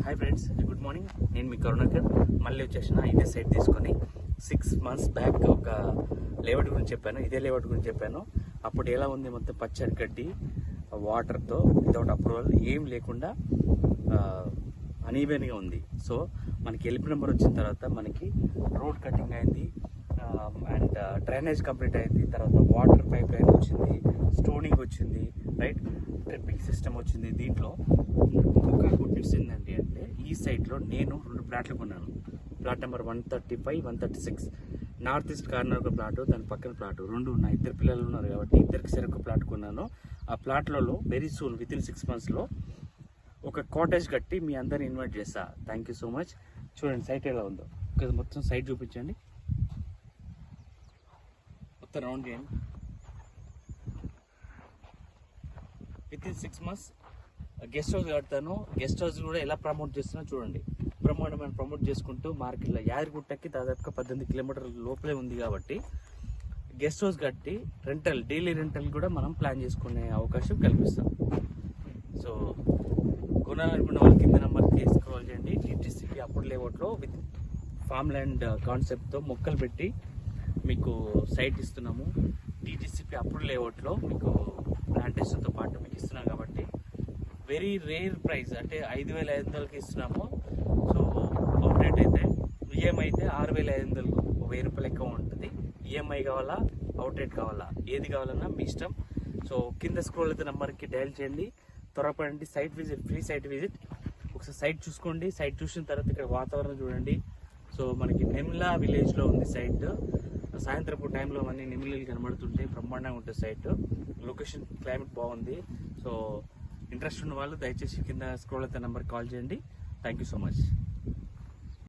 Hi friends, good morning. నేను మీ కరుణాకర్ మళ్ళీ వచ్చేసిన ఇదే సైట్ తీసుకొని 6 months బ్యాక్ ఒక లేఅవుట్ గురించి చెప్పాను. ఇదే లేఅవుట్ గురించి చెప్పాను. అప్పుడు ఎలా ఉంది, మొత్తం పచ్చడి గడ్డి, వాటర్తో, వితౌట్ అప్రూవల్, ఏం లేకుండా అనీవెన్గా ఉంది. సో మనకి ఎల్పి నెంబర్ వచ్చిన తర్వాత మనకి రోడ్ కటింగ్ అయింది అండ్ డ్రైనేజ్ కంప్లీట్ అయింది. తర్వాత వాటర్ పైప్ లైన్ వచ్చింది, స్టోనింగ్ వచ్చింది, రైట్, డ్రిప్పింగ్ సిస్టమ్ వచ్చింది. దీంట్లో ఒక గుడ్ న్యూస్ ఏంటంటే ఈ సైట్లో నేను 2 ప్లాట్లు కొన్నాను. Plot number 135, 136. North east corner ఒక ప్లాట్, దాని పక్కన ప్లాట్, 2 ఉన్నాయి. 2 పిల్లలు ఉన్నారు కాబట్టి ఇద్దరికి సరే ఒక ప్లాట్ కొన్నాను. ఆ ప్లాట్లలో వెరీ సూన్ వితిన్ 6 monthsలో ఒక కాటేజ్ కట్టి మీ అందరిని ఇన్వైట్ చేస్తా. Thank you so much. చూడండి సైట్ ఎలా ఉందో, మొత్తం సైట్ చూపించండి, మొత్తం రౌండ్ చేయండి. వితిన్ 6 months గెస్ట్ హౌస్ కడతాను. గెస్ట్ హౌస్ కూడా ఎలా ప్రమోట్ చేస్తున్నా చూడండి. బ్రహ్మాండమైన ప్రమోట్ చేసుకుంటూ మార్కెట్లో యాదగిరిగుట్టకి దాదాపుగా 18 kilometers లోపలే ఉంది కాబట్టి గెస్ట్ హౌస్ కట్టి డైలీ రెంటల్ కూడా మనం ప్లాన్ చేసుకునే అవకాశం కల్పిస్తాం. సో కొనాలనుకున్న వాళ్ళు కింద నెంబర్కి స్క్రోల్ చేయండి. టీటీసీపీ అప్పుడు లేఅవుట్లో విత్ ఫామ్ ల్యాండ్ కాన్సెప్ట్తో మొక్కలు పెట్టి మీకు సైట్ ఇస్తున్నాము. టీటీసీపీ అప్పుడు లేఅవుట్లో మీకు ప్లాంటేషన్తో పాటు మీకు ఇస్తున్నాం కాబట్టి వెరీ రేర్ ప్రైస్, అంటే 5,500కి ఇస్తున్నాము. సో అవుట్రేట్ అయితే ఈఎంఐ అయితే 6,500, 1,000 రూపాయలు ఎక్కువ ఉంటుంది. ఈఎంఐ కావాలా, అవుట్రేట్ కావాలా, ఏది కావాలన్నా మీ ఇష్టం. సో కింద స్క్రోల్ అయితే నెంబర్కి డయల్ చేయండి. త్వరపడండి. Site visit, free site visit. ఒకసారి సైట్ చూసుకోండి. సైట్ చూసిన తర్వాత ఇక్కడ వాతావరణం చూడండి. సో మనకి నెమ్లా విలేజ్లో ఉంది సైట్. సాయంత్రపు టైంలో అన్ని నెమ్మిళ్ళు కనబడుతుంటే బ్రహ్మాండంగా ఉంటుంది సైట్. లొకేషన్, క్లైమేట్ బాగుంది. సో ఇంట్రెస్ట్ ఉన్న వాళ్ళు దయచేసి కింద స్క్రోల్ అయితే నెంబర్కి కాల్ చేయండి. Thank you so much.